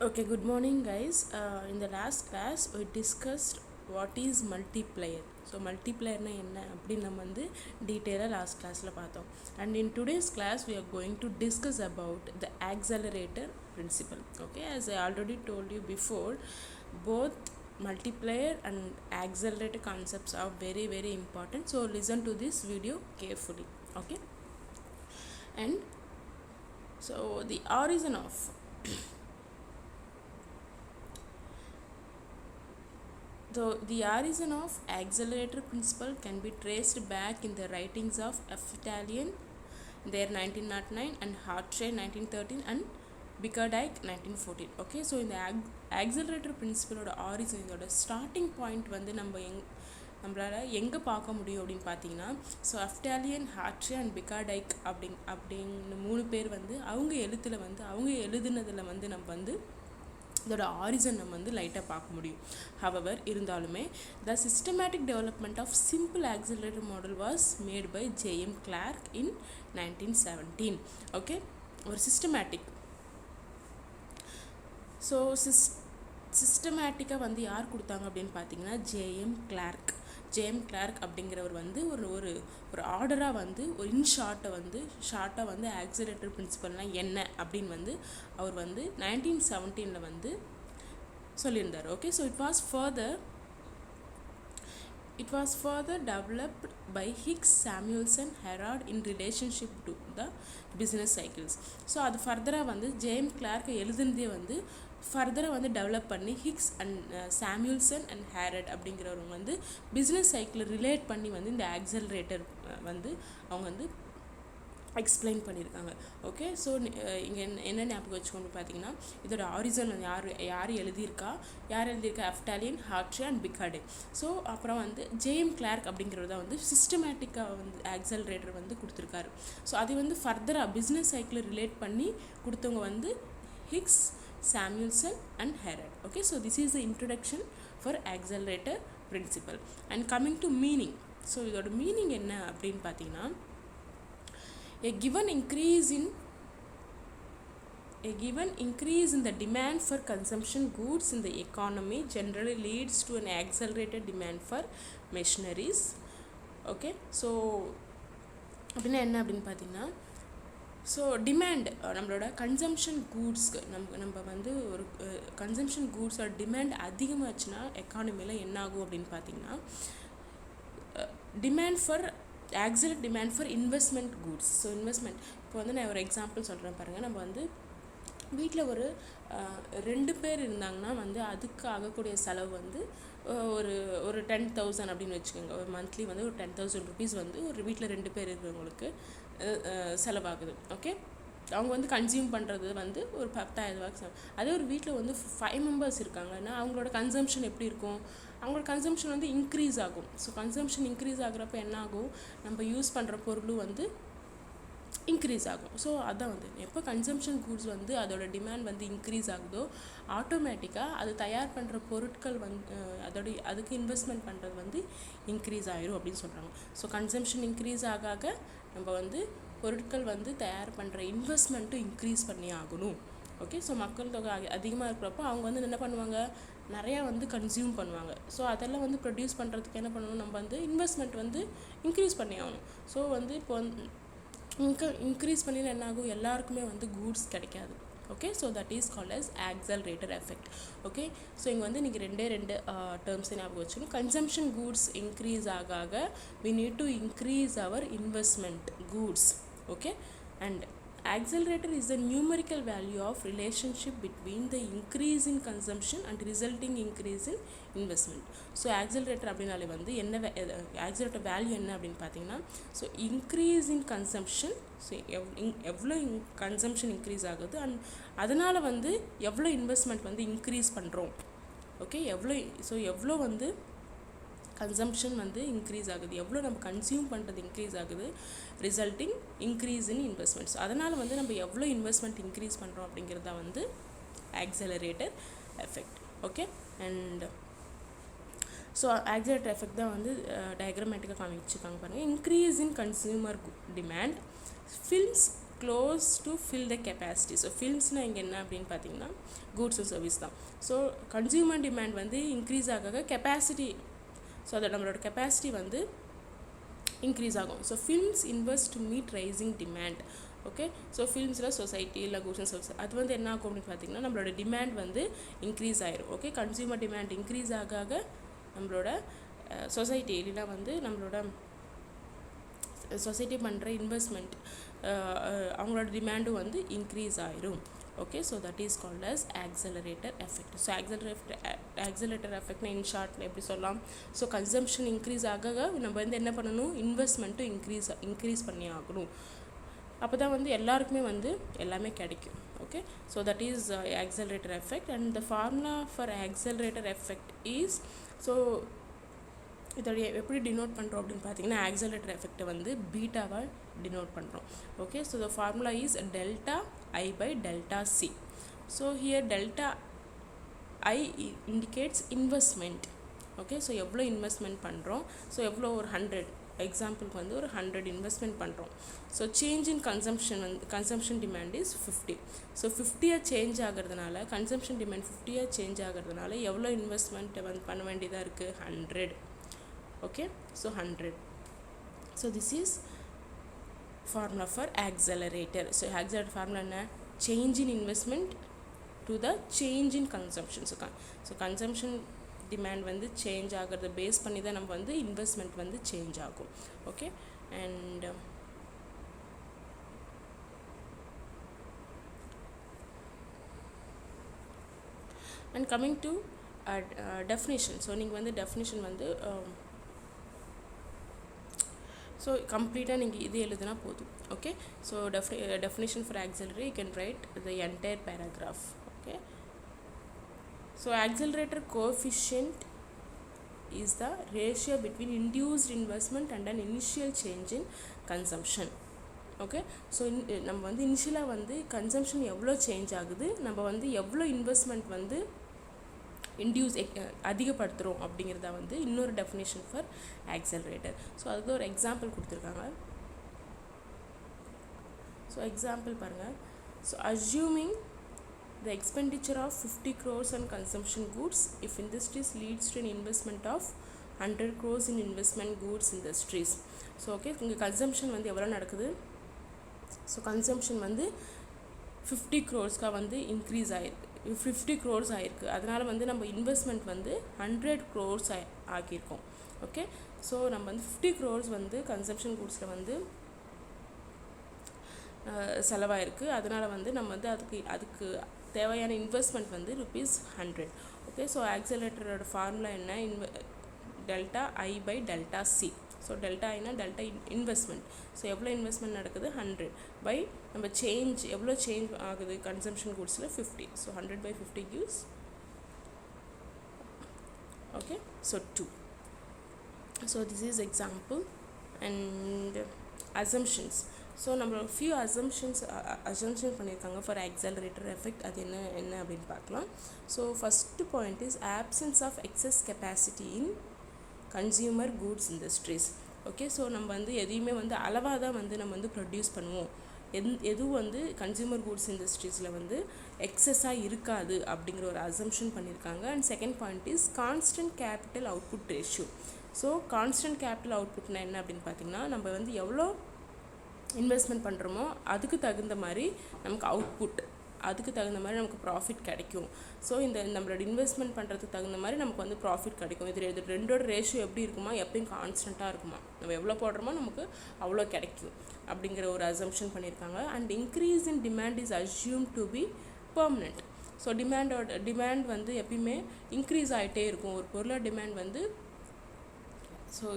Okay, good morning, guys. In the last class, we discussed what is multiplier. So, multiplier na enna appdi நம்ம வந்து டீட்டெயிலாக last கிளாஸில் பார்த்தோம். And in today's class, we are going to discuss about the accelerator principle. Okay, as I already told you before, both multiplier and accelerator concepts are very, very important. So, listen to this video carefully. Okay, and so the origin of the origin of accelerator principle can be traced back in the writings of Italian their 1909 and Hartree 1913 and Bickerdike 1914. Okay, so in the accelerator principle ஓட origin இதோட starting point வந்து நம்மளால் எங்கே பார்க்க முடியும் அப்படின்னு பார்த்தீங்கன்னா, so அஃப்டாலியன், ஹார்ட்ரே and பிக்கார்டைக் அப்படிங்கிற 3 பேர் வந்து அவங்க எழுதுனதில் வந்து நம்ம வந்து இதோட ஆரிஜன் நம்ம வந்து லைட்டாக பார்க்க முடியும். ஹவவர் இருந்தாலுமே the systematic development of simple accelerator model was made by J M Clark in 1917. Okay, ஒரு சிஸ்டமேட்டிக்காக வந்து யார் கொடுத்தாங்க அப்படின்னு பார்த்தீங்கன்னா ஜேஎம் கிளார்க் அப்படிங்கிறவர் வந்து ஒரு ஆர்டராக வந்து ஒரு ஷார்ட்டாக வந்து ஆக்சிலரேட்டர் பிரின்சிபல்னால் என்ன அப்படின்னு வந்து அவர் வந்து 1917 வந்து சொல்லியிருந்தார். Okay, so it was further developed by Hicks, Samuelson, Herod in relationship to the business cycles. So அது ஃபர்தராக வந்து ஜேஎம் கிளார்க் எழுதுனதே வந்து ஃபர்தராக வந்து டெவலப் பண்ணி ஹிக்ஸ் அண்ட் சாமுவல்சன் அண்ட் ஹேரட் அப்படிங்கிறவங்க வந்து பிஸ்னஸ் சைக்கிளை ரிலேட் பண்ணி வந்து இந்த ஆக்சலரேட்டர் வந்து அவங்க வந்து எக்ஸ்பிளைன் பண்ணியிருக்காங்க. ஓகே, ஸோ இங்கே என்ன ஞாபகம் வச்சுக்கோன்னு பார்த்தீங்கன்னா, இதோட ஆரிஜன் யார் எழுதியிருக்கா அஃப்டாலியன், ஹார்ட்ரே அண்ட் பிக்கார்டே. ஸோ அப்புறம் வந்து ஜேஎம் கிளார்க் அப்படிங்கிறத வந்து சிஸ்டமேட்டிக்காக வந்து ஆக்சலரேட்டர் வந்து கொடுத்துருக்காரு. ஸோ அது வந்து ஃபர்தராக பிஸ்னஸ் சைக்கிளை ரிலேட் பண்ணி கொடுத்தவங்க வந்து Hicks, Samuelson and Herod. Okay, so this is the introduction for accelerator principle. And coming to meaning, so இதோட மீனிங் என்ன அப்படின்னு பார்த்தீங்கன்னா, a given increase in the demand for consumption goods in the economy generally leads to an accelerated demand for machineries. Okay, so அப்படின்னா என்ன அப்படின்னு பார்த்தீங்கன்னா, so demand நம்மளோட consumption கூட்ஸ்க்கு நம்ம வந்து ஒரு கன்சம்ஷன் கூட்ஸோட டிமாண்ட் அதிகமாச்சுன்னா எக்கானமியில் என்ன ஆகும் அப்படின்னு பார்த்தீங்கன்னா, demand for investment goods. So investment இப்போ வந்து நான் ஒரு எக்ஸாம்பிள் சொல்கிறேன் பாருங்கள். நம்ம வந்து வீட்டில் ஒரு 2 பேர் இருந்தாங்கன்னா வந்து அதுக்கு ஆகக்கூடிய செலவு வந்து ஒரு 10,000 அப்படின்னு வச்சுக்கோங்க. ஒரு மந்த்லி வந்து ஒரு 10,000 rupees வந்து ஒரு வீட்டில் 2 பேர் இருக்கிறவங்களுக்கு செலவாகுது. ஓகே, அவங்க வந்து கன்சியூம் பண்ணுறது வந்து ஒரு 10,000 அதே ஒரு வீட்டில் வந்து 5 members இருக்காங்கன்னா அவங்களோட கன்சம்ஷன் எப்படி இருக்கும்? அவங்களோட கன்சம்ஷன் வந்து இன்க்ரீஸ் ஆகும். ஸோ கன்சம்ஷன் இன்க்ரீஸ் ஆகுறப்ப என்ன ஆகும்? நம்ம யூஸ் பண்ணுற பொருளும் வந்து இன்க்ரீஸ் ஆகும். ஸோ அதான் வந்து எப்போ கன்சம்ஷன் கூட்ஸ் வந்து அதோட டிமாண்ட் வந்து இன்க்ரீஸ் ஆகுதோ ஆட்டோமேட்டிக்காக அது தயார் பண்ணுற பொருட்கள் வந்து அதுக்கு இன்வெஸ்ட்மெண்ட் பண்ணுறது வந்து இன்க்ரீஸ் ஆகிரும் அப்படின்னு சொல்கிறாங்க. ஸோ கன்சம்ஷன் இன்க்ரீஸ் ஆக நம்ம வந்து பொருட்கள் வந்து தயார் பண்ணுற இன்வெஸ்ட்மெண்ட்டும் இன்க்ரீஸ் பண்ணி ஆகணும். ஓகே, ஸோ மக்கள் தொகை அதிகமாக இருக்கிறப்போ அவங்க வந்து என்ன பண்ணுவாங்க? நிறையா வந்து கன்சியூம் பண்ணுவாங்க. ஸோ அதெல்லாம் வந்து ப்ரொடியூஸ் பண்ணுறதுக்கு என்ன பண்ணணும்? நம்ம வந்து இன்வெஸ்ட்மெண்ட் வந்து இன்க்ரீஸ் பண்ணி ஆகணும். ஸோ வந்து இப்போ இன்க்ரீஸ் பண்ணினா என்ன ஆகும்? எல்லாருக்குமே வந்து கூட்ஸ் கிடைக்காது. Okay, so that is called as accelerator effect. Okay, so இங்கே வந்து நீங்கள் ரெண்டு டேர்ம்ஸை ஞாபகம் வச்சுக்கணும். கன்சம்ஷன் கூட்ஸ் இன்க்ரீஸ் ஆக we need to increase our investment goods. Okay, and accelerator is the numerical value of relationship between the increase in consumption and resulting increase in investment. So accelerator அப்படின்னாலே வந்து என்ன accelerator value என்ன அப்படின்னு பார்த்தீங்கன்னா, so increase in consumption, so எவ்வளோ consumption increase ஆகுது and அதனால் வந்து எவ்வளோ இன்வெஸ்ட்மெண்ட் வந்து இன்க்ரீஸ் பண்ணுறோம். ஓகே, எவ்வளோ வந்து கன்சம்ஷன் வந்து இன்க்ரீஸ் ஆகுது, எவ்வளோ நம்ம கன்சியூம் பண்ணுறது இன்க்ரீஸ் ஆகுது, ரிசல்ட்டிங் இன்க்ரீஸ் இன் இன்வெஸ்ட்மெண்ட்ஸ். அதனால் வந்து நம்ம எவ்வளோ இன்வெஸ்ட்மெண்ட் இன்க்ரீஸ் பண்ணுறோம் அப்படிங்கிறத வந்து accelerator effect. Okay, and so accelerator effect தான் வந்து டயக்ராமேட்டிக்காக காமிச்சிருக்காங்க பாருங்கள். Increase in consumer demand firms close to fill the capacity. So ஃபில்ஸ்னால் இங்கே என்ன அப்படின்னு பார்த்தீங்கன்னா கூட்ஸ் அண்ட் சர்வீஸ் தான். ஸோ கன்சியூமர் டிமாண்ட் வந்து இன்க்ரீஸ் ஆக கெப்பாசிட்டி, ஸோ அதை நம்மளோட கெப்பாசிட்டி வந்து இன்க்ரீஸ் ஆகும். So firms invest to meet rising demand. Okay, so ஃபில்ம்ஸில் சொசைட்டி இல்லை கூட்ஸ் அண்ட் சர்வீஸ் அது வந்து என்ன ஆகும் அப்படின்னு பார்த்தீங்கன்னா நம்மளோட டிமாண்ட் வந்து இன்க்ரீஸ் ஆயிரும். ஓகே, கன்சியூமர் டிமாண்ட் இன்க்ரீஸ் ஆக நம்மளோட சொசைட்டி இல்லைனா வந்து நம்மளோட சொசைட்டி பண்ணுற இன்வெஸ்ட்மெண்ட் அவங்களோட டிமாண்டும் வந்து இன்க்ரீஸ் ஆயிரும். Okay, so that is called as accelerator effect. So accelerator எஃபெக்ட்னா இன் ஷார்ட்டில் எப்படி சொல்லலாம், ஸோ கன்சம்ஷன் இன்க்ரீஸ் ஆக நம்ம வந்து என்ன பண்ணணும், இன்வெஸ்ட்மெண்ட்டும் இன்க்ரீஸ் பண்ணி ஆகணும். அப்போ தான் வந்து எல்லாருக்குமே வந்து எல்லாமே கிடைக்கும். Okay, so that is accelerator effect. And the formula for accelerator effect is, so இதோடைய எப்படி டினோட் பண்ணுறோம் அப்படின்னு பார்த்தீங்கன்னா ஆக்சலரேட்டர் எஃபெக்டை வந்து பீட்டாவாக டினோட் பண்ணுறோம். Okay, so the formula is delta I by delta C. So here delta I indicates investment. Okay, so எவ்வளோ இன்வெஸ்ட்மெண்ட் பண்ணுறோம், ஸோ எவ்வளோ ஒரு 100 எக்ஸாம்பிளுக்கு வந்து ஒரு 100 இன்வெஸ்ட்மெண்ட் பண்ணுறோம். So change in consumption demand is 50. So 50 change ஆகிறதுனால கன்சம்ஷன் டிமாண்ட் 50 சேஞ்ச் ஆகிறதுனால எவ்வளோ இன்வெஸ்ட்மெண்ட் வந்து பண்ண வேண்டியதாக இருக்குது, 100. Okay, so 100. So this is formula for accelerator. So accelerator formula என்ன, change in investment to the change in consumption. So consumption demand வந்து change ஆகிறத பேஸ் பண்ணி தான் நம்ம வந்து இன்வெஸ்ட்மெண்ட் வந்து சேஞ்ச் ஆகும். Okay, and coming to definition. So நீங்கள் வந்து டெஃபினிஷன் வந்து ஸோ கம்ப்ளீட்டாக நீங்கள் இது எழுதுனா போதும். Okay, so definition for accelerator you can write the entire paragraph. Okay, so accelerator coefficient is the ratio between induced investment and an initial change in consumption. Okay, so நம்ம வந்து இனிஷியலாக வந்து கன்சம்ஷன் எவ்வளோ சேஞ்ச் ஆகுது, நம்ம வந்து எவ்வளோ investment வந்து அதிகப்படுத்துகிறோம் அப்படிங்கிறத வந்து இன்னொரு டெஃபினேஷன் ஃபார் ஆக்சலரேட்டர். ஸோ அதுக்கு ஒரு எக்ஸாம்பிள் கொடுத்துருக்காங்க. ஸோ எக்ஸாம்பிள் பாருங்கள். So assuming the expenditure of 50 crores on consumption goods if industries leads to an investment of 100 crores in investment goods industries. So okay, இங்கே consumption வந்து எவ்வளோ நடக்குது, so consumption வந்து 50 crores வந்து இன்க்ரீஸ் ஆகிருக்கு, 50 crores ஆகிருக்கு. அதனால் வந்து நம்ம இன்வெஸ்ட்மெண்ட் வந்து 100 crores ஆகியிருக்கோம். ஓகே, ஸோ நம்ம வந்து 50 crores வந்து கன்சம்ஷன் கூட்ஸில் வந்து செலவாயிருக்கு. அதனால் வந்து நம்ம வந்து அதுக்கு தேவையான இன்வெஸ்ட்மெண்ட் வந்து ₹100. ஓகே, ஸோ ஆக்சலரேட்டரோட ஃபார்முலா என்ன, delta I by delta C. So delta ஐனா டெல்டா இன்வெஸ்ட்மெண்ட். ஸோ எவ்வளோ இன்வெஸ்ட்மெண்ட் நடக்குது, 100 பை நம்ம சேஞ்ச் எவ்வளோ சேஞ்ச் ஆகுது கன்சம்ஷன் கூட்ஸில் 50. So 100 by 50 gives, okay, so 2. So this is example. And assumptions. So நம்மளோட ஃபியூ அசம்ஷன் பண்ணியிருக்காங்க ஃபார் ஆக்சலரேட்டர் எஃபெக்ட். அது என்ன அப்படின்னு பார்க்கலாம். So first point is absence of excess capacity in consumer goods industries. Okay, so நம்ம வந்து எதையுமே வந்து அளவாக தான் வந்து நம்ம வந்து ப்ரொடியூஸ் பண்ணுவோம். எதுவும் வந்து கன்சியூமர் கூட்ஸ் இண்டஸ்ட்ரீஸில் வந்து எக்ஸஸாக இருக்காது அப்படிங்கிற ஒரு அசம்ஷன் பண்ணியிருக்காங்க. And second point is constant capital output ratio. So constant capital அவுட்புட்னா என்ன அப்படின்னு பார்த்தீங்கன்னா, நம்ம வந்து எவ்வளோ இன்வெஸ்ட்மெண்ட் பண்ணுறோமோ அதுக்கு தகுந்த மாதிரி நமக்கு அவுட்புட், அதுக்கு தகுந்த மாதிரி நமக்கு ப்ராஃபிட் கிடைக்கும். ஸோ இந்த நம்மளோட இன்வெஸ்ட்மெண்ட் பண்ணுறதுக்கு தகுந்த மாதிரி நமக்கு வந்து ப்ராஃபிட் கிடைக்கும். இது ரெண்டோட ரேஷியோ எப்படி இருக்குமா, எப்பயும் கான்ஸ்டண்ட்டாக இருக்குமா, நம்ம எவ்வளோ போடுறோமோ நமக்கு அவ்வளோ கிடைக்கும் அப்படிங்கிற ஒரு அசம்ஷன் பண்ணியிருக்காங்க. And increase in demand is assume to be permanent. So demand வந்து எப்பயுமே இன்க்ரீஸ் ஆகிட்டே இருக்கும். ஒரு பொருளோட டிமாண்ட் வந்து ஸோ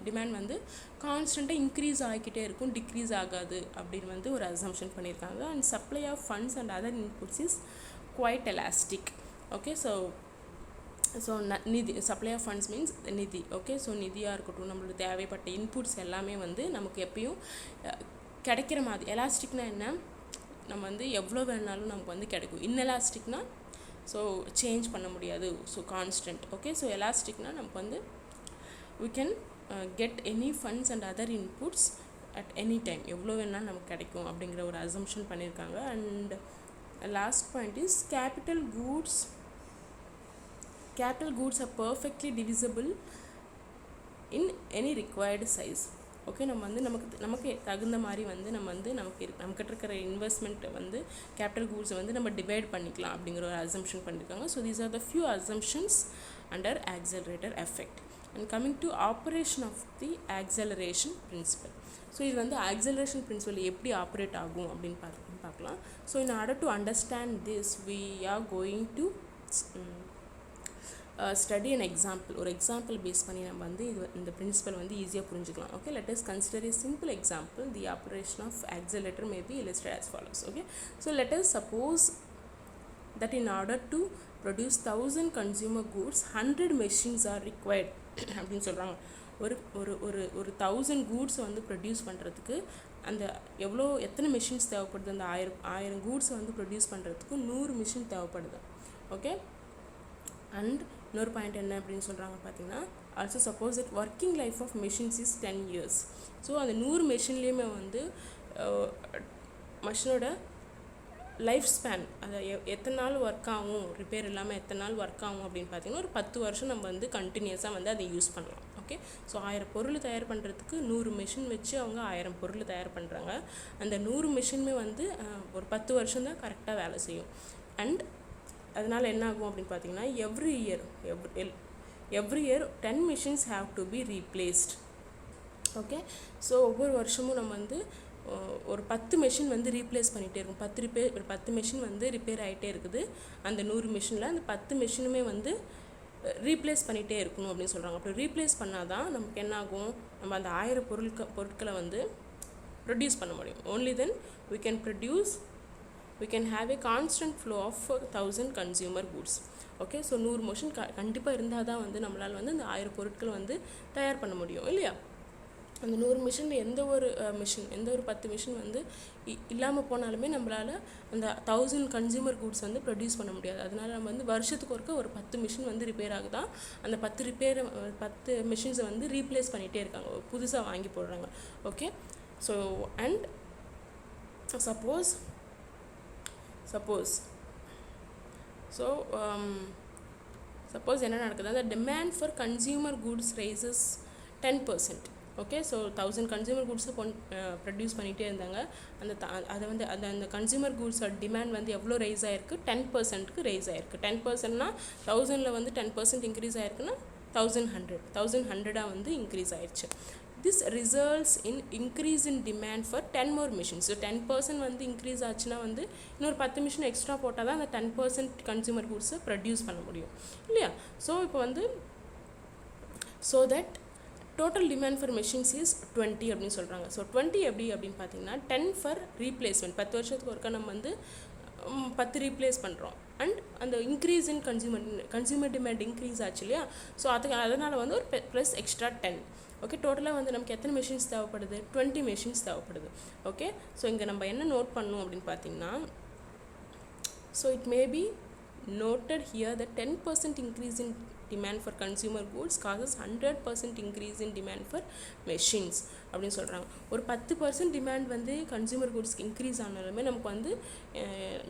டிமாண்ட் வந்து கான்ஸ்டண்ட்டாக இன்க்ரீஸ் ஆகிக்கிட்டே இருக்கும், டிக்ரீஸ் ஆகாது அப்படின்னு வந்து ஒரு அசம்ஷன் பண்ணியிருக்காங்க. And supply of funds and other inputs is quite elastic. Okay, so நிதி, சப்ளை ஆஃப் ஃபண்ட்ஸ் மீன்ஸ் நிதி. ஓகே, ஸோ நிதியாக இருக்கட்டும், நம்மளுக்கு தேவைப்பட்ட இன்புட்ஸ் எல்லாமே வந்து நமக்கு எப்பயும் கிடைக்கிற மாதிரி. எலாஸ்டிக்னா என்ன, நம்ம வந்து எவ்வளோ வேணாலும் நமக்கு வந்து கிடைக்கும். இன்எலாஸ்டிக்னா ஸோ சேஞ்ச் பண்ண முடியாது, ஸோ கான்ஸ்டன்ட். ஓகே, ஸோ எலாஸ்டிக்னா நமக்கு வந்து we can get any funds and other inputs at any time எவ்வளோ வேணால் நமக்கு கிடைக்கும் அப்படிங்கிற ஒரு அசம்ஷன் பண்ணியிருக்காங்க. And last point is capital goods R perfectly divisible in any required size. Okay, நம்ம வந்து நமக்கு தகுந்த மாதிரி வந்து நம்மக்கிட்ட இருக்கிற இன்வெஸ்ட்மெண்ட்டை வந்து கேபிட்டல் கூட்ஸை வந்து நம்ம டிவைட் பண்ணிக்கலாம் அப்படிங்கிற ஒரு அசம்ஷன் பண்ணியிருக்காங்க. So these are the few assumptions under accelerator effect. And coming to operation of the acceleration principle. So இது வந்து ஆக்சலரேஷன் பிரின்சிபல் எப்படி ஆப்ரேட் ஆகும் அப்படின்னு பார்க்கலாம். So in order to understand this we are going to study an example. ஒரு example base பண்ணி நம்ம வந்து இந்த பிரின்சிபல் வந்து ஈஸியாக புரிஞ்சுக்கலாம். Okay, let us consider a simple example. The operation of accelerator may be illustrated as follows. Okay, so let us suppose that in order to produce 1000 consumer goods 100 machines are required அப்படின்னு சொல்கிறாங்க. ஒரு ஒரு ஒரு ஒரு 1000 goods வந்து produce பண்ணுறதுக்கு அந்த எத்தனை மிஷின்ஸ் தேவைப்படுது? அந்த 1000 கூட்ஸை வந்து ப்ரொடியூஸ் பண்ணுறதுக்கு 100 மிஷின் தேவைப்படுது. ஓகே, அண்ட் இன்னொரு பாயிண்ட் என்ன அப்படின்னு சொல்கிறாங்க பார்த்தீங்கன்னா, also suppose that working life of machines is 10 years. So அந்த 100 மெஷின்லேயுமே வந்து மிஷினோட லைஃப் ஸ்பேன், அதை எத்தனை நாள் ஒர்க் ஆகும், ரிப்பேர் இல்லாமல் எத்தனை நாள் ஒர்க் ஆகும் அப்படின்னு பார்த்தீங்கன்னா ஒரு 10 வருஷம் நம்ம வந்து கண்டினியூஸாக வந்து அதை யூஸ் பண்ணலாம். ஓகே, ஸோ 1000 பொருள் தயார் பண்ணுறதுக்கு 100 மிஷின் வச்சு அவங்க 1000 பொருள் தயார் பண்ணுறாங்க. அந்த 100 மிஷினுமே வந்து ஒரு 10 வருஷம் தான் கரெக்டாக வேலை செய்யும். அண்ட் அதனால் என்ன ஆகும் அப்படின்னு பார்த்தீங்கன்னா every year 10 machines have to be replaced. Okay, so ஒவ்வொரு வருஷமும் நம்ம வந்து ஒரு 10 மெஷின் வந்து ரீப்ளேஸ் பண்ணிகிட்டே இருக்கும். 10 மெஷின் வந்து ரிப்பேர் ஆகிட்டே இருக்குது. அந்த 100 மிஷினில் அந்த 10 மெஷினுமே வந்து ரீப்ளேஸ் பண்ணிகிட்டே இருக்கணும் அப்படின்னு சொல்கிறாங்க. அப்படி ரீப்ளேஸ் பண்ணால் தான் நமக்கு என்ன ஆகும், நம்ம அந்த 1000 பொருட்களை வந்து ப்ரொடியூஸ் பண்ண முடியும். only then we can have a constant flow of 1000 consumer goods. Okay, so 100 machine கண்டிப்பாக இருந்தால் தான் வந்து நம்மளால் வந்து அந்த 1000 பொருட்கள் வந்து தயார் பண்ண முடியும் இல்லையா? அந்த 100 மிஷினில் எந்த ஒரு 10 மிஷின் வந்து இல்லாமல் போனாலுமே நம்மளால் அந்த 1000 கன்சியூமர் கூட்ஸ் வந்து ப்ரொடியூஸ் பண்ண முடியாது. அதனால நம்ம வந்து வருஷத்துக்கு ஒருக்க ஒரு 10 மிஷின் வந்து ரிப்பேர் ஆகுதா, அந்த 10 மிஷின்ஸை வந்து ரீப்ளேஸ் பண்ணிகிட்டே இருக்காங்க, புதுசாக வாங்கி போடுறாங்க. ஓகே, ஸோ அண்ட் சப்போஸ் என்ன நடக்குது, அந்த demand for consumer goods rises 10%. Okay, so 1000 consumer கூட்ஸை ப்ரொடியூஸ் பண்ணிகிட்டே இருந்தாங்க. அந்த கன்சியூமர் கூட்ஸோட டிமாண்ட் வந்து எவ்வளோ ரைஸ் ஆகிருக்கு? 10%க்கு ரைஸ் ஆகிருக்கு. 10%னா 1000ல் வந்து 10% இன்க்ரீஸ் ஆகிருக்குன்னா 1100 வந்து இன்க்ரீஸ் ஆகிடுச்சு. This results in increase in demand for 10 more machines. So 10% வந்து இன்க்ரீஸ் ஆச்சுன்னா வந்து இன்னொரு 10 மிஷின் எக்ஸ்ட்ரா போட்டால் தான் அந்த 10% கன்சியூமர் கூட்ஸை ப்ரொடியூஸ் பண்ண முடியும் இல்லையா? ஸோ இப்போ வந்து so that total demand for machines is 20 அப்படின்னு சொல்கிறாங்க. ஸோ 20 அப்படின்னு பார்த்தீங்கன்னா 10 ஃபார் ரீப்ளேஸ்மெண்ட். 10 வருஷத்துக்கு ஒருக்கா நம்ம வந்து 10 ரீப்ளேஸ் பண்ணுறோம். அண்ட் அந்த increase in consumer demand increase ஆச்சு இல்லையா? ஸோ அதனால் வந்து ஒரு ப்ளஸ் எக்ஸ்ட்ரா 10. ஓகே, டோட்டலாக வந்து நமக்கு எத்தனை மெஷின்ஸ் தேவைப்படுது? 20 மெஷின்ஸ் தேவைப்படுது. ஓகே, ஸோ இங்கே நம்ம என்ன நோட் பண்ணணும் அப்படின்னு பார்த்தீங்கன்னா, so it may be noted here that 10% increase in demand for consumer goods causes 100% increase in demand for machines அப்படின்னு சொல்கிறாங்க. ஒரு 10% டிமாண்ட் வந்து கன்சியூமர் கூட்ஸ்க்கு இன்க்ரீஸ் ஆனாலுமே நமக்கு வந்து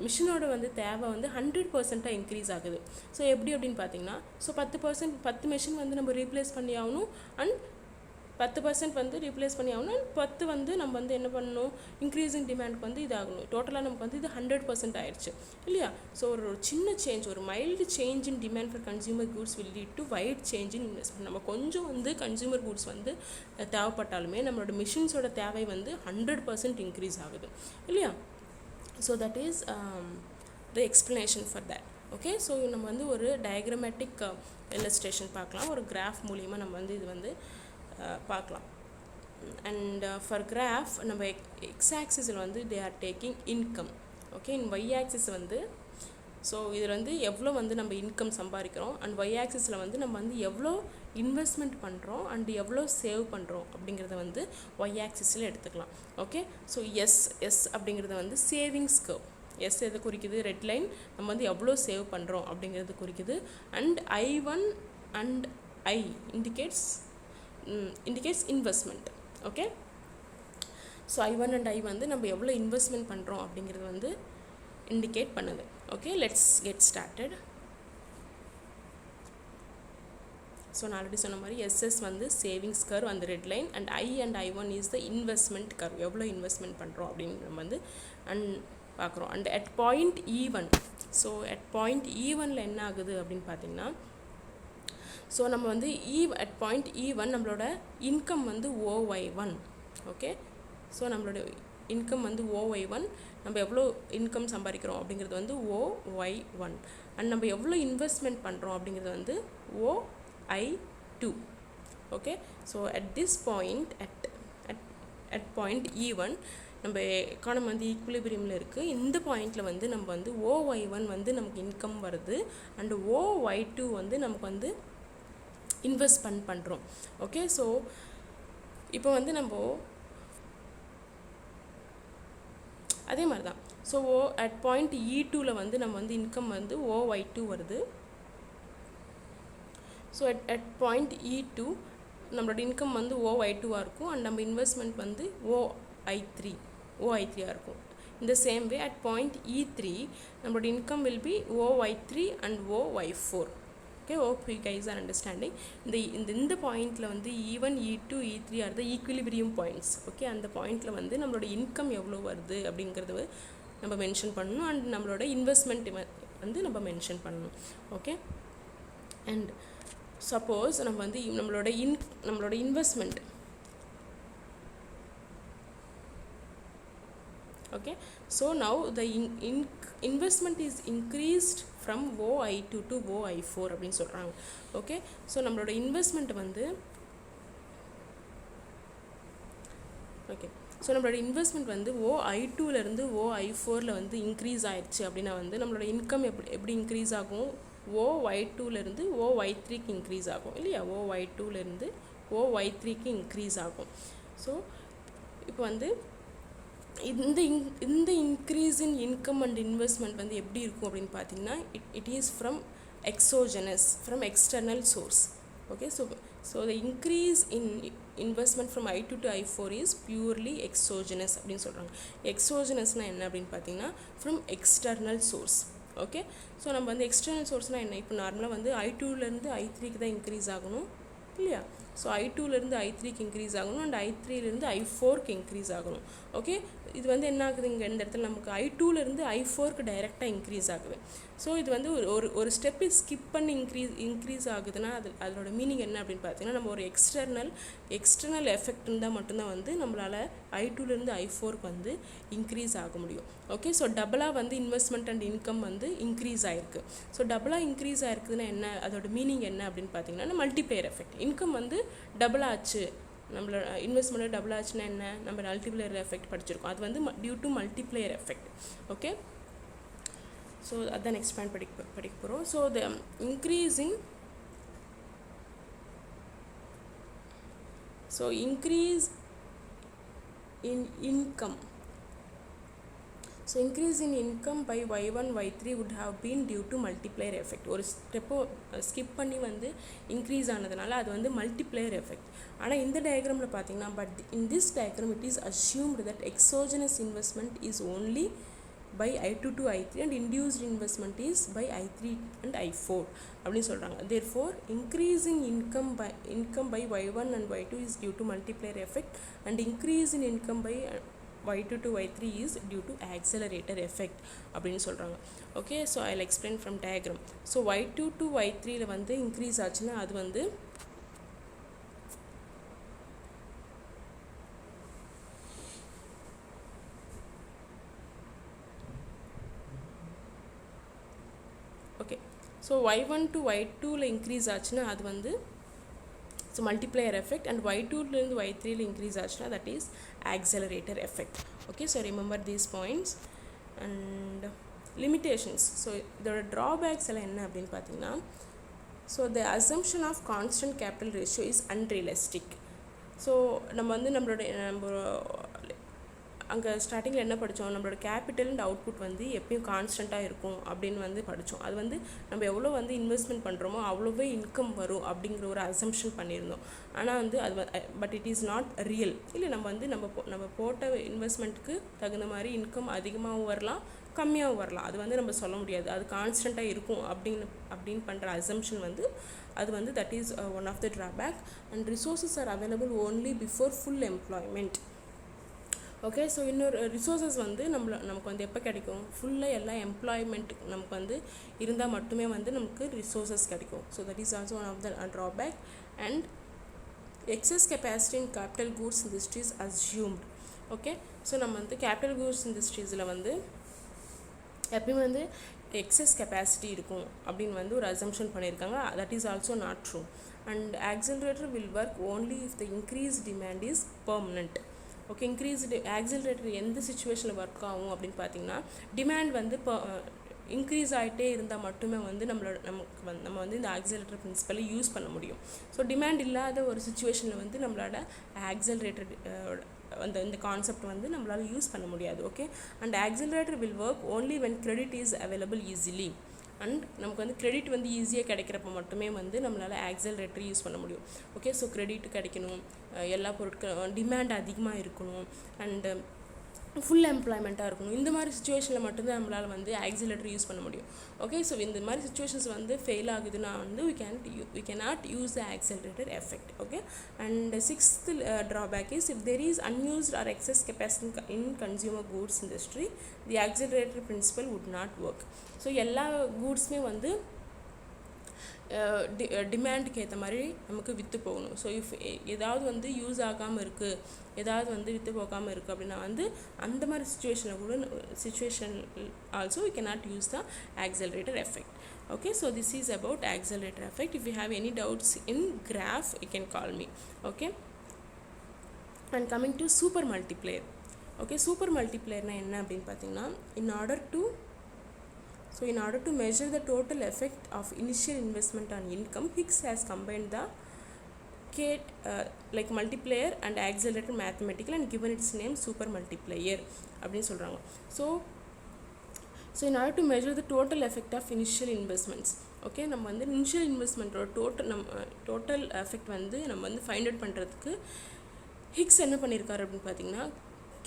மிஷினோட வந்து தேவை வந்து 100% இன்க்ரீஸ் ஆகுது. ஸோ எப்படி அப்படின்னு பார்த்தீங்கன்னா, ஸோ 10% மெஷின் வந்து நம்ம ரீப்ளேஸ் பண்ணி ஆகணும். அண்ட் 10% வந்து ரீப்ளேஸ் பண்ணி ஆகணும். 10 வந்து நம்ம வந்து என்ன பண்ணணும், இன்க்ரீஸிங் டிமாண்ட்க்கு வந்து இதாகணும். டோட்டலாக நமக்கு வந்து இது 100% ஆயிடுச்சு இல்லையா? ஸோ ஒரு சின்ன சேஞ்ச், ஒரு mild change in demand for consumer goods will lead to wide change in investment. நம்ம கொஞ்சம் வந்து கன்சியூமர் கூட்ஸ் வந்து தேவைப்பட்டாலுமே நம்மளோட மிஷின்ஸோட தேவை வந்து 100% இன்க்ரீஸ் ஆகுது இல்லையா? So that is the explanation for that. Okay, so நம்ம வந்து ஒரு டயக்ராமேட்டிக் இல்லஸ்ட்ரேஷன் பார்க்கலாம். ஒரு கிராஃப் மூலிமா நம்ம வந்து இது வந்து பார்க்கலாம். அண்ட் ஃபார் கிராஃப் நம்ம எக்ஸ் ஆக்சிஸில் வந்து they are taking income. Okay, in Y axis வந்து ஸோ இதில் வந்து எவ்வளோ வந்து நம்ம இன்கம் சம்பாதிக்கிறோம், அண்ட் ஒய் ஆக்சிஸில் வந்து நம்ம வந்து எவ்வளோ இன்வெஸ்ட்மெண்ட் பண்ணுறோம் அண்ட் எவ்வளோ சேவ் பண்ணுறோம் அப்படிங்கிறத வந்து ஒய் ஆக்சிஸில் எடுத்துக்கலாம். ஓகே, ஸோ எஸ் அப்படிங்கிறத வந்து சேவிங்ஸ் கர்வ். எஸ் எதை குறிக்குது? ரெட் லைன் நம்ம வந்து எவ்வளோ சேவ் பண்ணுறோம் அப்படிங்கிறது குறிக்குது. And I1 and I indicates investment. Okay, so I1 and I வந்து நம்ம எவ்வளோ இன்வெஸ்ட்மெண்ட் பண்ணுறோம் அப்படிங்கிறது வந்து இண்டிகேட் பண்ணுது. Okay, let's get started. So நான் ஆல்ரெடி சொன்ன மாதிரி SS வந்து சேவிங்ஸ் கர்வ் அந்த red line, and I1 is the investment curve, எவ்வளோ இன்வெஸ்ட்மெண்ட் பண்ணுறோம் அப்படின்னு நம்ம வந்து பார்க்குறோம். And at point E1, so at point E1ல என்ன ஆகுது அப்படின்னு பார்த்தீங்கன்னா, ஸோ நம்ம வந்து அட் பாயிண்ட் E1 நம்மளோட இன்கம் வந்து OY1. ஓகே, ஸோ நம்மளோட இன்கம் வந்து OY1, நம்ம எவ்வளோ இன்கம் சம்பாதிக்கிறோம் அப்படிங்கிறது வந்து OY1, அண்ட் நம்ம எவ்வளோ இன்வெஸ்ட்மெண்ட் பண்ணுறோம் அப்படிங்கிறது வந்து OI2. Okay, so at this point at point E1 நம்ம எக்கானமி வந்து ஈக்குலிபிரியமில் இருக்குது. இந்த பாயிண்டில் வந்து நம்ம வந்து OY1 வந்து நமக்கு இன்கம் வருது, அண்டு OY2 வந்து நமக்கு வந்து இன்வெஸ்ட் பண்ணுறோம். ஓகே, ஸோ இப்போ வந்து நம்ம அதே மாதிரி தான். ஸோ அட் பாயிண்ட் E2ல வந்து நம்ம வந்து இன்கம் வந்து OY2 வருது. ஸோ அட் பாயிண்ட் E2 நம்மளோட இன்கம் வந்து OY2ஆக இருக்கும், அண்ட் நம்ம இன்வெஸ்ட்மெண்ட் வந்து OI3ஆக இருக்கும். இந்த same way at point E3 நம்மளோட income will be OY3 and OY4. Okay, hope you guys are understanding. இந்த பாயிண்டில் வந்து E1, E2, E3 ஆர் த ஈக்குலிபிரியம் பாயிண்ட்ஸ். ஓகே, அந்த பாயிண்டில் வந்து நம்மளோட இன்கம் எவ்வளோ வருது அப்படிங்கிறது நம்ம மென்ஷன் பண்ணணும், அண்ட் நம்மளோட இன்வெஸ்ட்மெண்ட் வந்து நம்ம மென்ஷன் பண்ணணும். ஓகே, அண்ட் சப்போஸ் நம்ம வந்து நம்மளோட investment, okay, so now the investment is increased from OI2 to OI4 அப்படின்னு சொல்கிறாங்க. ஓகே, ஸோ நம்மளோட இன்வெஸ்ட்மெண்ட் வந்து OI2லேருந்து OI4ல் வந்து இன்க்ரீஸ் ஆயிடுச்சு அப்படின்னா வந்து நம்மளோட இன்கம் எப்படி இன்க்ரீஸ் ஆகும், OY2லேருந்து OY3க்கு இன்க்ரீஸ் ஆகும் இல்லையா, OY2லேருந்து OY3க்கு இன்க்ரீஸ் ஆகும். ஸோ இப்போ வந்து இந்த increase in income and investment வந்து எப்படி இருக்கும் அப்படின்னு பார்த்தீங்கன்னா, it is from external source. Okay, so the increase in investment from I2 to I4 is purely exogenous அப்படின்னு சொல்கிறாங்க. எக்ஸோஜனஸ்னால் என்ன அப்படின்னு பார்த்தீங்கன்னா, from external source. Okay, so நம்ம வந்து எக்ஸ்டர்னல் சோர்ஸ்னால் என்ன, இப்போ நார்மலாக வந்து I2லேருந்து I3க்கு தான் இன்க்ரீஸ் ஆகணும் இல்லையா. ஸோ I2லேருந்து I3க்கு இன்க்ரீஸ் ஆகணும், அண்ட் I3லேருந்து I4க்கு இன்க்ரீஸ் ஆகணும். ஓகே, இது வந்து என்ன ஆகுது, இங்கே இந்த இடத்துல நமக்கு I2லேருந்து I4க்கு டைரெக்டாக இன்க்ரீஸ் ஆகுது. ஸோ இது வந்து ஒரு ஸ்டெப்பு ஸ்கிப் பண்ணி இன்க்ரீஸ் ஆகுதுன்னா அதோட மீனிங் என்ன அப்படின்னு பார்த்தீங்கன்னா, நம்ம ஒரு எக்ஸ்டர்னல் எஃபெக்ட் இருந்தால் மட்டும்தான் வந்து நம்மளால் I2லேருந்து I4க்கு வந்து இன்க்ரீஸ் ஆக முடியும். ஓகே, ஸோ டபுளாக வந்து இன்வெஸ்ட்மெண்ட் அண்ட் இன்கம் வந்து இன்க்ரீஸ் ஆகிருக்கு. ஸோ டபுளாக இன்க்ரீஸ் ஆகிருக்குதுன்னா என்ன, அதோட மீனிங் என்ன அப்படின்னு பார்த்தீங்கன்னா, மல்டிப்ளேயர் எஃபெக்ட். இன்கம் வந்து டபுள் ஆச்சு, நம்மளோட இன்வெஸ்ட்மெண்ட் டபுள் ஆச்சுன்னா என்ன, நம்ம மல்டிப்ளேயர் எஃபெக்ட் படிச்சிருக்கோம், அது வந்து due to multiplier effect. Okay, so அதான் நெக்ஸ்ட் பாயிண்ட் படிக்க போகிறோம். So the increase in income. So increase in income by Y1, Y3 would have been due to multiplier effect. ஒரு ஸ்டெப்போ ஸ்கிப் பண்ணி வந்து இன்க்ரீஸ் ஆனதுனால அது வந்து மல்டிப்ளையர் எஃபெக்ட். ஆனால் இந்த டயக்ராமில் பார்த்தீங்கன்னா, but in this diagram it is assumed that exogenous investment is only by I2 to I3 and induced investment is by I3 and I4 அப்படின்னு சொல்கிறாங்க. Therefore increasing income by Y1 and Y2 is due to multiplier effect, and increase in income by Y2 to Y3 is due to accelerator effect அப்படின்னு சொல்கிறாங்க. Okay, so I'll explain from diagram. So Y2 to Y3ல வந்து increase ஆச்சுன்னா அது வந்து okay, so Y1 to Y2ல increase ஆச்சுன்னா அது வந்து ஸோ மல்டிப்ளையர் எஃபெக்ட், அண்ட் Y2லேருந்து Y3ல இன்க்ரீஸ் ஆச்சுன்னா that is accelerator effect. Okay, so remember these points. And limitations, so இதோட ட்ராபேக்ஸ் எல்லாம் என்ன அப்படின்னு பார்த்தீங்கன்னா, so the assumption of constant capital ratio is unrealistic. So நம்ம வந்து நம்ம அங்கே ஸ்டார்டிங்கில் என்ன படித்தோம், நம்மளோட கேபிட்டல் அண்ட் அவுட்புட் வந்து எப்பயும் கான்ஸ்டண்ட்டாக இருக்கும் அப்படின்னு வந்து படித்தோம். அது வந்து நம்ம எவ்வளோ வந்து இன்வெஸ்ட்மெண்ட் பண்ணுறோமோ அவ்வளோவே இன்கம் வரும் அப்படிங்கிற ஒரு அசம்ஷன் பண்ணியிருந்தோம். ஆனால் வந்து அது but it is not real. இல்லை நம்ம வந்து நம்ம போட்ட இன்வெஸ்ட்மெண்ட்டுக்கு தகுந்த மாதிரி இன்கம் அதிகமாகவும் வரலாம், கம்மியாகவும் வரலாம். அது வந்து நம்ம சொல்ல முடியாது. அது கான்ஸ்டண்ட்டாக இருக்கும் அப்படின்னு பண்ணுற அசம்ஷன் வந்து அது வந்து that is one of the drawback. And resources are available only before full employment. Okay, so இன்னொரு ரிசோர்ஸஸ் வந்து நமக்கு வந்து எப்போ கிடைக்கும், ஃபுல்லாக எல்லா எம்ப்ளாய்மெண்ட் நமக்கு வந்து இருந்தால் மட்டுமே வந்து நமக்கு ரிசோர்ஸஸ் கிடைக்கும். So that is also one of the drawback. And excess capacity in capital goods industries assumed. Okay, so நம்ம வந்து கேபிட்டல் கூட்ஸ் இண்டஸ்ட்ரீஸில் வந்து எப்பயுமே வந்து எக்ஸஸ் கெப்பாசிட்டி இருக்கும் அப்படின்னு வந்து ஒரு அசம்ஷன் பண்ணியிருக்காங்க. That is also not true. And accelerator will work only if the increase demand is permanent. Okay, increased accelerator எந்த சுச்சுவேஷனில் ஒர்க் ஆகும் அப்படின்னு பார்த்தீங்கன்னா, டிமாண்ட் வந்து இன்க்ரீஸ் ஆகிட்டே இருந்தால் மட்டுமே வந்து நம்ம வந்து இந்த ஆக்சிலரேட்டர் பிரின்சிபலை யூஸ் பண்ண முடியும். ஸோ டிமாண்ட் இல்லாத ஒரு சுச்சுவேஷனில் வந்து நம்மளோட ஆக்சிலரேட்டர் இந்த கான்செப்ட் வந்து நம்மளால் யூஸ் பண்ண முடியாது. Okay, and accelerator will work only when credit is available easily. And நமக்கு வந்து கிரெடிட் வந்து ஈஸியாக கிடைக்கிறப்ப மட்டுமே வந்து நம்மளால் ஆக்சிலரேட்டர் யூஸ் பண்ண முடியும். ஓகே, ஸோ கிரெடிட் கிடைக்கணும், எல்லா பொருட்களும் டிமாண்ட் அதிகமாக இருக்கணும், அண்டு ஃபுல் எம்ப்ளாய்மெண்ட்டாக இருக்கணும். இந்த மாதிரி சுச்சுவேஷனில் மட்டும்தான் நம்மளால் வந்து ஆக்சிலரேட்டர் யூஸ் பண்ண முடியும். ஓகே, ஸோ இந்த மாதிரி சுச்சுவேஷன்ஸ் வந்து ஃபெயில் ஆகுதுன்னா வந்து we cannot use the accelerator effect. Okay, and sixth drawback is if there is unused or excess capacity in consumer goods industry, the accelerator principle would not work. So எல்லா கூட்ஸுமே வந்து டிமாண்டுக்கு ஏற்ற மாதிரி நமக்கு விற்று போகணும். ஸோ ஏதாவது வந்து யூஸ் ஆகாமல் இருக்குது, ஏதாவது வந்து விற்று போகாமல் இருக்குது அப்படின்னா வந்து அந்த மாதிரி situation also we cannot use the accelerator effect. Okay, so this is about accelerator effect. If you have any doubts in graph, you can call me. Okay, and coming to super multiplier. Okay, super multiplier na enna appdin pathina, in order to measure the total effect of initial investment on income, Hicks has combined the like multiplier and accelerator mathematical and given its name super multiplier appdin solranga. So in order to measure the total effect of initial investments, okay, நம்ம வந்து initial இன்வெஸ்ட்மெண்ட்டோட total effect வந்து நம்ம வந்து find out பண்ணுறதுக்கு Hicks என்ன பண்ணியிருக்காரு அப்படின்னு பார்த்தீங்கன்னா,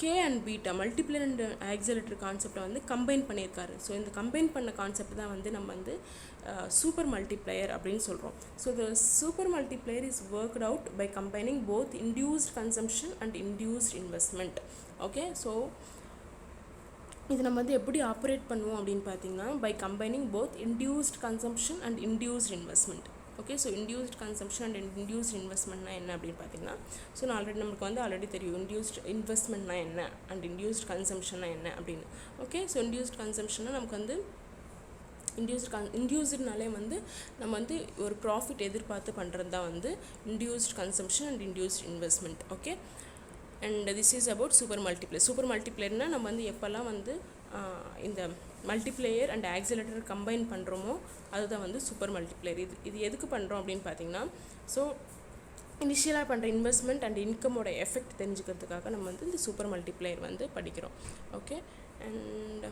K and beta multiplier and accelerator கான்செப்டை வந்து கம்பைன் பண்ணியிருக்காரு. ஸோ இந்த கம்பைன் பண்ண கான்செப்ட் தான் வந்து நம்ம வந்து சூப்பர் மல்டிப்ளையர் அப்படின்னு சொல்கிறோம். So the super multiplier is worked out by combining both induced consumption and induced investment. Okay, so இது நம்ம வந்து எப்படி ஆப்ரேட் பண்ணுவோம் அப்படின்னு பார்த்தீங்கன்னா, by combining both induced consumption and induced investment. Okay, so induced consumption and induced இன்வெஸ்ட்மெண்ட்னா என்ன அப்படின்னு பார்த்தீங்கன்னா, ஸோ நமக்கு வந்து ஆல்ரெடி தெரியும் இன்டியூஸ்ட் இன்வெஸ்ட்மெண்ட்னா என்ன அண்ட் இன்டியூஸ்ட் கன்சம்ஷன்னா என்ன அப்படின்னு. ஓகே, ஸோ இன்டியூஸ்ட் கன்சம்ஷன்னா நமக்கு வந்து இன்டியூஸ்ட்னாலே வந்து நம்ம வந்து ஒரு ப்ராஃபிட் எதிர்பார்த்து பண்ணுறது தான் வந்து induced consumption and induced investment. Okay, and this is about super multiplier. Super மல்டிப்ளையர்னால் நம்ம வந்து எப்போல்லாம் வந்து இந்த மல்டிப்ளையர் அண்ட் ஆக்சிலரேட்டர் கம்பைன் பண்ணுறோமோ அதுதான் வந்து சூப்பர் மல்டிப்ளையர். இது எதுக்கு பண்ணுறோம் அப்படின்னு பார்த்தீங்கன்னா, ஸோ இனிஷியலாக பண்ணுற இன்வெஸ்ட்மெண்ட் அண்ட் இன்கமோட எஃபெக்ட் தெரிஞ்சுக்கிறதுக்காக நம்ம வந்து இந்த சூப்பர் மல்டிப்ளையர் வந்து படிக்கிறோம். Okay, and